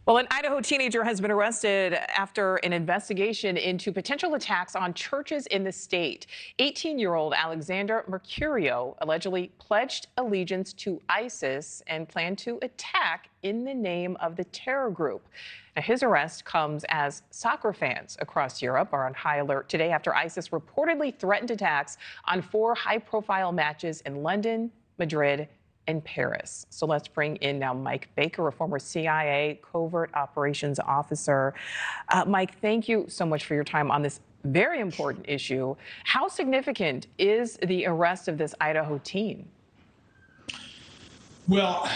Well, an Idaho teenager has been arrested after an investigation into potential attacks on churches in the state. 18-year-old Alexander Mercurio allegedly pledged allegiance to ISIS and planned to attack in the name of the terror group. Now, his arrest comes as soccer fans across Europe are on high alert today after ISIS reportedly threatened attacks on 4 high-profile matches in London, Madrid, and Paris. So let's bring in now Mike Baker, a former CIA covert operations officer. Mike, thank you so much for your time on this very important issue. How significant is the arrest of this Idaho teen? Well,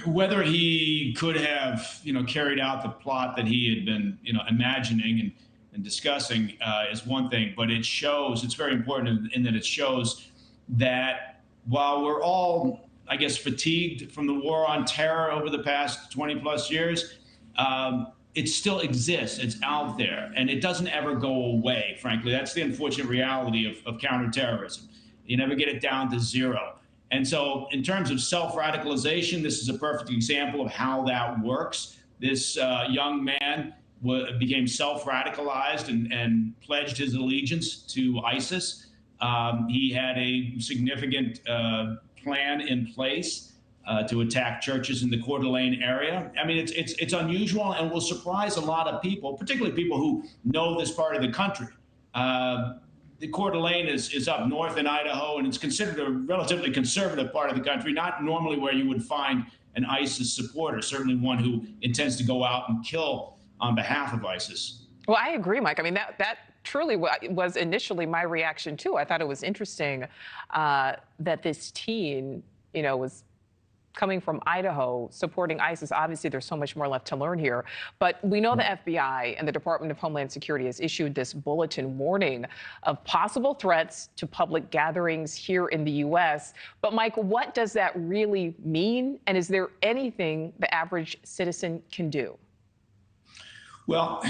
whether he could have, carried out the plot that he had been, imagining and discussing is one thing, but it shows, it's very important in that it shows that while we're all, I guess, fatigued from the war on terror over the past 20 plus years, it still exists. It's out there, and it doesn't ever go away, frankly. That's the unfortunate reality of counterterrorism. You never get it down to zero. And so in terms of self-radicalization, this is a perfect example of how that works. This young man became self-radicalized and pledged his allegiance to ISIS. He had a significant plan in place to attack churches in the Coeur d'Alene area. I mean, it's unusual and will surprise a lot of people, particularly people who know this part of the country. The Coeur d'Alene is up north in Idaho, and it's considered a relatively conservative part of the country, not normally where you would find an ISIS supporter, certainly one who intends to go out and kill on behalf of ISIS. Well, I agree, Mike. I mean, that truly was initially my reaction, too. I thought it was interesting that this teen, was coming from Idaho, supporting ISIS. Obviously, there's so much more left to learn here. But we know the FBI and the Department of Homeland Security has issued this bulletin warning of possible threats to public gatherings here in the U.S. But, Mike, what does that really mean? And is there anything the average citizen can do? Well,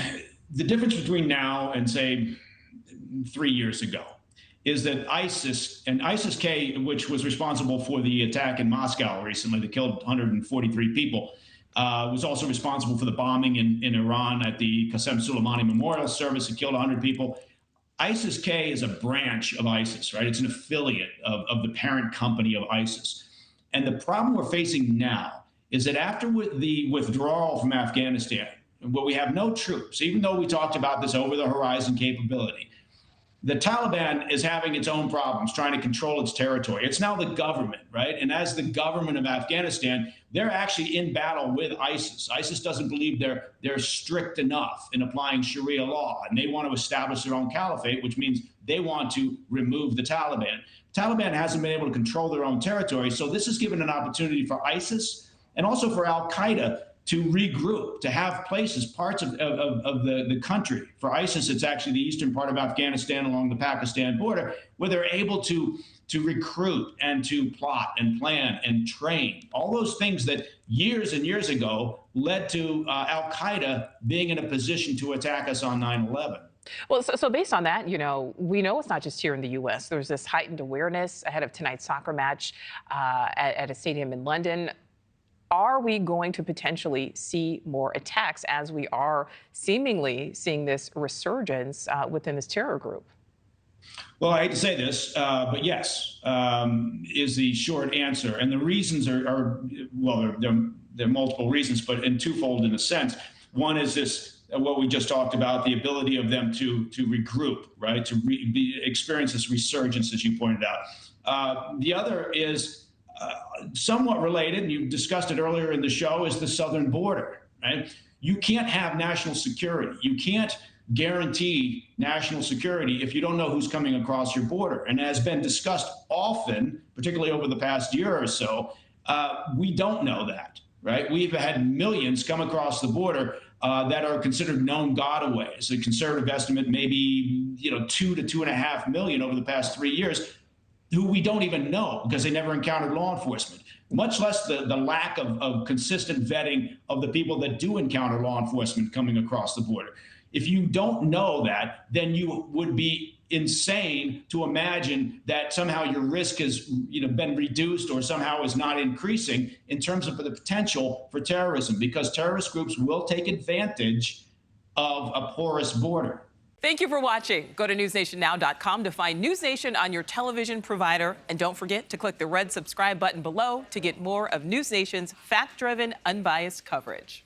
the difference between now and, say, 3 years ago is that ISIS and ISIS-K, which was responsible for the attack in Moscow recently that killed 143 people, was also responsible for the bombing in Iran at the Qasem Soleimani Memorial Service that killed 100 people. ISIS-K is a branch of ISIS, right? It's an affiliate of the parent company of ISIS. And the problem we're facing now is that after the withdrawal from Afghanistan, where we have no troops, even though we talked about this over-the-horizon capability, the Taliban is having its own problems trying to control its territory. It's now the government, right? And as the government of Afghanistan, they're actually in battle with ISIS. ISIS doesn't believe they're strict enough in applying Sharia law, and they want to establish their own caliphate, which means they want to remove the Taliban. Taliban hasn't been able to control their own territory, so this has given an opportunity for ISIS and also for al-Qaeda to regroup, to have places, parts of the country. For ISIS, it's actually the eastern part of Afghanistan along the Pakistan border, where they're able to recruit and to plot and plan and train. All those things that years and years ago led to al-Qaeda being in a position to attack us on 9/11. Well, so based on that, we know it's not just here in the U.S. There's this heightened awareness ahead of tonight's soccer match at a stadium in London. Are we going to potentially see more attacks as we are seemingly seeing this resurgence within this terror group? Well, I hate to say this, but yes, is the short answer. And the reasons are well, there are multiple reasons, but in twofold in a sense. One is this, what we just talked about, the ability of them to regroup, right, to experience this resurgence, as you pointed out. The other is somewhat related, and you discussed it earlier in the show, is the southern border, right? You can't have national security. You can't guarantee national security if you don't know who's coming across your border. And as been discussed often, particularly over the past year or so, we don't know that, right? We've had millions come across the border that are considered known gotaways. A conservative estimate, maybe 2 to 2.5 million over the past 3 years, who we don't even know because they never encountered law enforcement, much less the lack of consistent vetting of the people that do encounter law enforcement coming across the border. If you don't know that, then you would be insane to imagine that somehow your risk has been reduced or somehow is not increasing in terms of the potential for terrorism, because terrorist groups will take advantage of a porous border. Thank you for watching. Go to newsnationnow.com to find News Nation on your television provider. And don't forget to click the red subscribe button below to get more of News Nation's fact-driven, unbiased coverage.